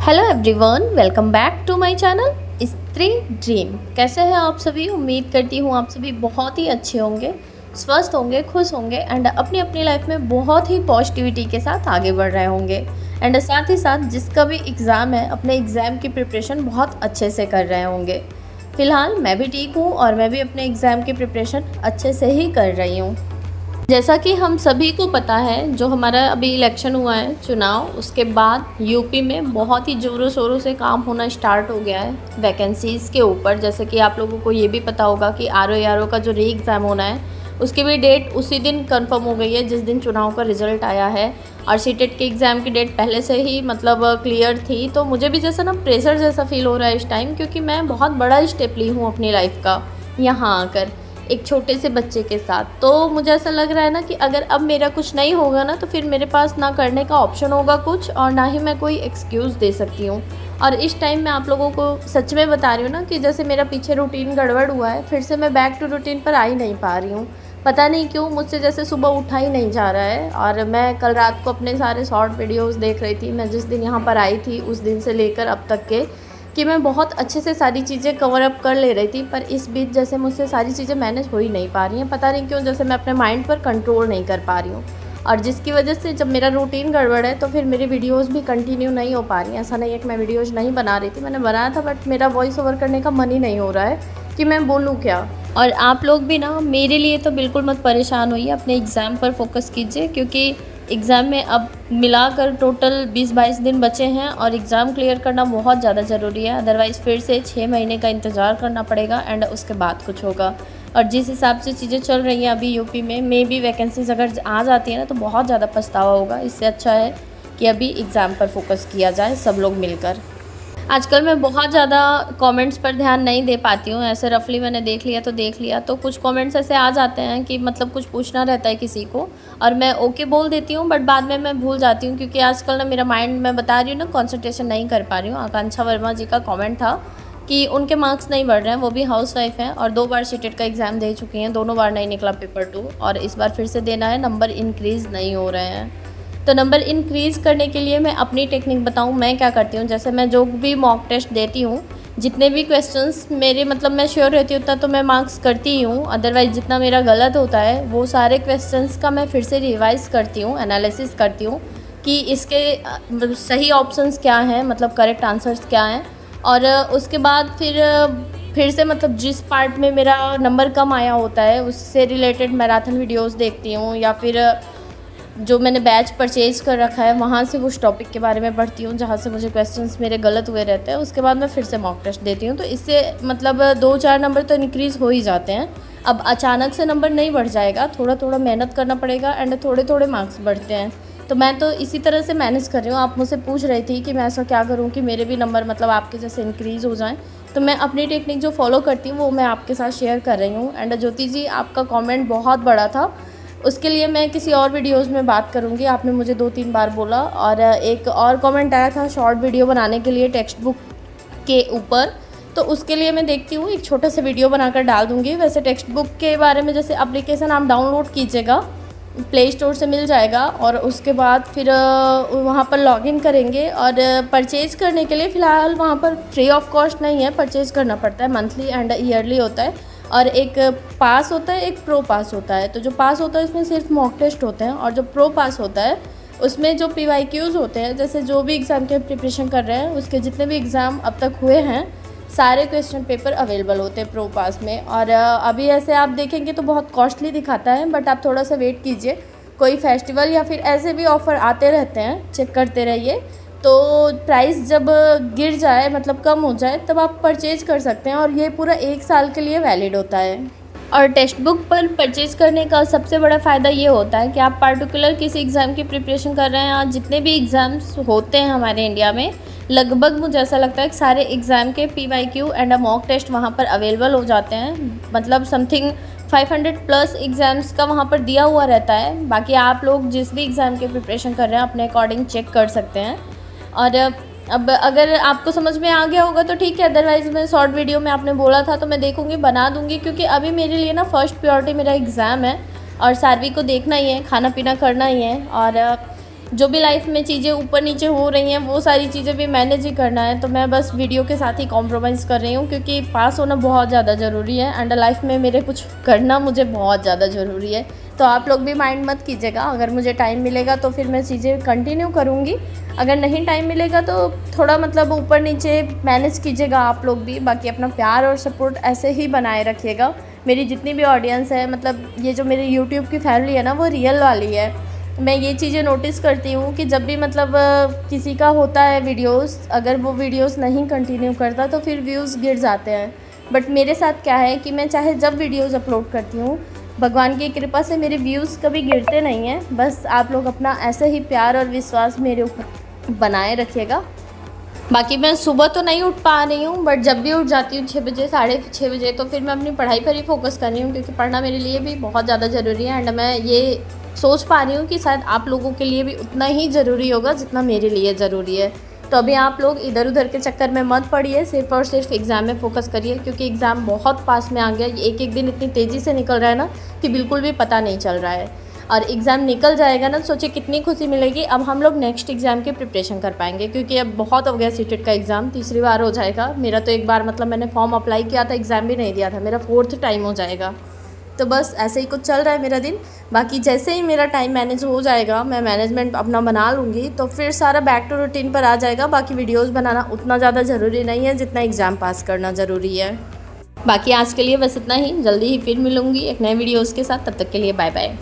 Hello everyone, welcome back to my channel Stree dream. कैसे हैं आप सभी? उम्मीद करती हूँ आप सभी बहुत ही अच्छे होंगे, स्वस्थ होंगे, खुश होंगे एंड अपनी अपनी लाइफ में बहुत ही पॉजिटिविटी के साथ आगे बढ़ रहे होंगे। एंड साथ ही साथ जिसका भी एग्ज़ाम है अपने एग्ज़ाम की प्रिपरेशन बहुत अच्छे से कर रहे होंगे। फ़िलहाल मैं भी ठीक हूँ और मैं भी अपने एग्ज़ाम की प्रिपरेशन अच्छे से ही कर रही हूँ। जैसा कि हम सभी को पता है, जो हमारा अभी इलेक्शन हुआ है चुनाव, उसके बाद यूपी में बहुत ही ज़ोरों शोरों से काम होना स्टार्ट हो गया है वैकेंसीज़ के ऊपर। जैसे कि आप लोगों को ये भी पता होगा कि आरओ का जो री एग्ज़ाम होना है उसकी भी डेट उसी दिन कंफर्म हो गई है जिस दिन चुनाव का रिज़ल्ट आया है। और सीटेट के एग्ज़ाम की डेट पहले से ही मतलब क्लियर थी। तो मुझे भी जैसा ना प्रेशर जैसा फील हो रहा है इस टाइम, क्योंकि मैं बहुत बड़ा स्टेप ली हूँ अपनी लाइफ का यहाँ आकर एक छोटे से बच्चे के साथ। तो मुझे ऐसा लग रहा है ना कि अगर अब मेरा कुछ नहीं होगा ना तो फिर मेरे पास ना करने का ऑप्शन होगा कुछ, और ना ही मैं कोई एक्सक्यूज़ दे सकती हूँ। और इस टाइम मैं आप लोगों को सच में बता रही हूँ ना कि जैसे मेरा पीछे रूटीन गड़बड़ हुआ है, फिर से मैं बैक टू रूटीन पर आ ही नहीं पा रही हूँ। पता नहीं क्यों मुझसे जैसे सुबह उठा ही नहीं जा रहा है। और मैं कल रात को अपने सारे शॉर्ट वीडियोस देख रही थी, मैं जिस दिन यहाँ पर आई थी उस दिन से लेकर अब तक के, कि मैं बहुत अच्छे से सारी चीज़ें कवर अप कर ले रही थी। पर इस बीच जैसे मुझसे सारी चीज़ें मैनेज हो ही नहीं पा रही हैं। पता नहीं क्यों, जैसे मैं अपने माइंड पर कंट्रोल नहीं कर पा रही हूँ। और जिसकी वजह से जब मेरा रूटीन गड़बड़ है तो फिर मेरी वीडियोस भी कंटिन्यू नहीं हो पा रही हैं। ऐसा नहीं है कि मैं वीडियोज़ नहीं बना रही थी, मैंने बनाया था, बट मेरा वॉइस ओवर करने का मन ही नहीं हो रहा है कि मैं बोलूँ क्या। और आप लोग भी ना मेरे लिए तो बिल्कुल मत परेशान होइए, अपने एग्ज़ाम पर फोकस कीजिए, क्योंकि एग्ज़ाम में अब मिलाकर टोटल 20-22 दिन बचे हैं और एग्ज़ाम क्लियर करना बहुत ज़्यादा ज़रूरी है। अदरवाइज़ फिर से 6 महीने का इंतज़ार करना पड़ेगा एंड उसके बाद कुछ होगा। और जिस हिसाब से चीज़ें चल रही हैं अभी यूपी में, मे बी वैकेंसीज़ अगर आ जाती है ना तो बहुत ज़्यादा पछतावा होगा। इससे अच्छा है कि अभी एग्ज़ाम पर फोकस किया जाए सब लोग मिलकर। आजकल मैं बहुत ज़्यादा कमेंट्स पर ध्यान नहीं दे पाती हूँ। ऐसे रफली मैंने देख लिया तो देख लिया, तो कुछ कमेंट्स ऐसे आ जाते हैं कि मतलब कुछ पूछना रहता है किसी को और मैं ओके बोल देती हूँ, बट बाद में मैं भूल जाती हूँ, क्योंकि आजकल ना मेरा माइंड, मैं बता रही हूँ ना, कंसंट्रेशन नहीं कर पा रही हूँ। आकांक्षा वर्मा जी का कमेंट था कि उनके मार्क्स नहीं बढ़ रहे हैं, वो भी हाउसवाइफ हैं और 2 बार सीटेट का एग्ज़ाम दे चुकी हैं, दोनों बार नहीं निकला पेपर 2 और इस बार फिर से देना है। नंबर इंक्रीज़ नहीं हो रहे हैं। तो नंबर इंक्रीज़ करने के लिए मैं अपनी टेक्निक बताऊं, मैं क्या करती हूं। जैसे मैं जो भी मॉक टेस्ट देती हूं, जितने भी क्वेश्चंस मेरे मतलब मैं श्योर रहती हूँ उतना तो मैं मार्क्स करती ही हूँ। अदरवाइज़ जितना मेरा गलत होता है वो सारे क्वेश्चंस का मैं फिर से रिवाइज़ करती हूँ, एनालिसिस करती हूँ कि इसके सही ऑप्शंस क्या हैं, मतलब करेक्ट आंसर्स क्या हैं। और उसके बाद फिर से मतलब जिस पार्ट में मेरा नंबर कम आया होता है उससे रिलेटेड मैराथन वीडियोज़ देखती हूँ, या फिर जो मैंने बैच परचेज़ कर रखा है वहाँ से उस टॉपिक के बारे में पढ़ती हूँ जहाँ से मुझे क्वेश्चंस मेरे गलत हुए रहते हैं। उसके बाद मैं फिर से मॉक टेस्ट देती हूँ। तो इससे मतलब 2-4 नंबर तो इंक्रीज़ हो ही जाते हैं। अब अचानक से नंबर नहीं बढ़ जाएगा, थोड़ा थोड़ा मेहनत करना पड़ेगा एंड थोड़े थोड़े मार्क्स बढ़ते हैं। तो मैं तो इसी तरह से मैनेज कर रही हूँ। आप मुझसे पूछ रही थी कि मैं ऐसा क्या करूँ कि मेरे भी नंबर मतलब आपके जैसे इंक्रीज़ हो जाएँ। तो मैं अपनी टेक्निक जो फॉलो करती हूँ वो मैं आपके साथ शेयर कर रही हूँ। एंड ज्योति जी, आपका कॉमेंट बहुत बड़ा था, उसके लिए मैं किसी और वीडियोज़ में बात करूँगी। आपने मुझे 2-3 बार बोला। और एक और कमेंट आया था शॉर्ट वीडियो बनाने के लिए टेक्स्ट बुक के ऊपर, तो उसके लिए मैं देखती हूँ एक छोटा सा वीडियो बनाकर डाल दूँगी। वैसे टेक्स्ट बुक के बारे में, जैसे एप्लीकेशन आप डाउनलोड कीजिएगा, प्ले स्टोर से मिल जाएगा, और उसके बाद फिर वहाँ पर लॉगिन करेंगे। और परचेज़ करने के लिए फ़िलहाल वहाँ पर फ्री ऑफ कॉस्ट नहीं है, परचेज़ करना पड़ता है, मंथली एंड ईयरली होता है। और एक पास होता है, एक प्रो पास होता है। तो जो पास होता है उसमें सिर्फ मॉक टेस्ट होते हैं, और जो प्रो पास होता है उसमें जो PYQs होते हैं, जैसे जो भी एग्ज़ाम के प्रिपरेशन कर रहे हैं उसके जितने भी एग्ज़ाम अब तक हुए हैं सारे क्वेश्चन पेपर अवेलेबल होते हैं प्रो पास में। और अभी ऐसे आप देखेंगे तो बहुत कॉस्टली दिखाता है, बट आप थोड़ा सा वेट कीजिए, कोई फेस्टिवल या फिर ऐसे भी ऑफ़र आते रहते हैं, चेक करते रहिए। तो प्राइस जब गिर जाए, मतलब कम हो जाए, तब आप परचेज़ कर सकते हैं, और ये पूरा 1 साल के लिए वैलिड होता है। और टेक्स्ट बुक पर परचेज़ करने का सबसे बड़ा फ़ायदा ये होता है कि आप पार्टिकुलर किसी एग्ज़ाम की प्रिपरेशन कर रहे हैं, और जितने भी एग्ज़ाम्स होते हैं हमारे इंडिया में, लगभग मुझे ऐसा लगता है कि सारे एग्ज़ाम के PYQ एंड मॉक टेस्ट वहाँ पर अवेलेबल हो जाते हैं। मतलब समथिंग 500+ एग्ज़ाम्स का वहाँ पर दिया हुआ रहता है। बाकी आप लोग जिस भी एग्ज़ाम के प्रिपरेशन कर रहे हैं अपने अकॉर्डिंग चेक कर सकते हैं। और अब अगर आपको समझ में आ गया होगा तो ठीक है, अदरवाइज़ मैं शॉर्ट वीडियो में आपने बोला था तो मैं देखूँगी, बना दूँगी, क्योंकि अभी मेरे लिए ना फर्स्ट प्रायोरिटी मेरा एग्ज़ाम है और सारवी को देखना ही है, खाना पीना करना ही है। और जो भी लाइफ में चीज़ें ऊपर नीचे हो रही हैं वो सारी चीज़ें भी मैनेज ही करना है। तो मैं बस वीडियो के साथ ही कॉम्प्रोमाइज़ कर रही हूँ, क्योंकि पास होना बहुत ज़्यादा ज़रूरी है एंड लाइफ में मेरे कुछ करना मुझे बहुत ज़्यादा ज़रूरी है। तो आप लोग भी माइंड मत कीजिएगा, अगर मुझे टाइम मिलेगा तो फिर मैं चीज़ें कंटिन्यू करूँगी, अगर नहीं टाइम मिलेगा तो थोड़ा मतलब ऊपर नीचे मैनेज कीजिएगा आप लोग भी। बाकी अपना प्यार और सपोर्ट ऐसे ही बनाए रखिएगा। मेरी जितनी भी ऑडियंस है, मतलब ये जो मेरी यूट्यूब की फैमिली है ना, वो रियल वाली है। मैं ये चीज़ें नोटिस करती हूँ कि जब भी मतलब किसी का होता है वीडियोस, अगर वो वीडियोस नहीं कंटिन्यू करता तो फिर व्यूज़ गिर जाते हैं। बट मेरे साथ क्या है कि मैं चाहे जब वीडियोस अपलोड करती हूँ, भगवान की कृपा से मेरे व्यूज़ कभी गिरते नहीं हैं। बस आप लोग अपना ऐसे ही प्यार और विश्वास मेरे ऊपर बनाए रखिएगा। बाकी मैं सुबह तो नहीं उठ पा रही हूँ, बट जब भी उठ जाती हूँ 6 बजे 6:30 बजे, तो फिर मैं अपनी पढ़ाई पर ही फोकस कर रही हूँ, क्योंकि पढ़ना मेरे लिए भी बहुत ज़्यादा ज़रूरी है। एंड मैं ये सोच पा रही हूँ कि शायद आप लोगों के लिए भी उतना ही ज़रूरी होगा जितना मेरे लिए ज़रूरी है। तो अभी आप लोग इधर उधर के चक्कर में मत पड़िए, सिर्फ और सिर्फ एग्ज़ाम में फ़ोकस करिए, क्योंकि एग्ज़ाम बहुत पास में आ गया। एक एक दिन इतनी तेज़ी से निकल रहा है ना कि बिल्कुल भी पता नहीं चल रहा है। और एग्ज़ाम निकल जाएगा ना, सोचिए कितनी खुशी मिलेगी। अब हम लोग नेक्स्ट एग्ज़ाम की प्रिपरेशन कर पाएंगे, क्योंकि अब बहुत हो गया सीटेट का एग्ज़ाम, तीसरी बार हो जाएगा मेरा। तो एक बार मतलब मैंने फॉर्म अप्लाई किया था, एग्ज़ाम भी नहीं दिया था, मेरा 4th टाइम हो जाएगा। तो बस ऐसे ही कुछ चल रहा है मेरा दिन। बाकी जैसे ही मेरा टाइम मैनेज हो जाएगा, मैं मैनेजमेंट अपना बना लूँगी, तो फिर सारा बैक टू रूटीन पर आ जाएगा। बाकी वीडियोस बनाना उतना ज़्यादा ज़रूरी नहीं है जितना एग्ज़ाम पास करना ज़रूरी है। बाकी आज के लिए बस इतना ही। जल्दी ही फिर मिलूँगी एक नए वीडियोज़ के साथ, तब तक के लिए बाय बाय।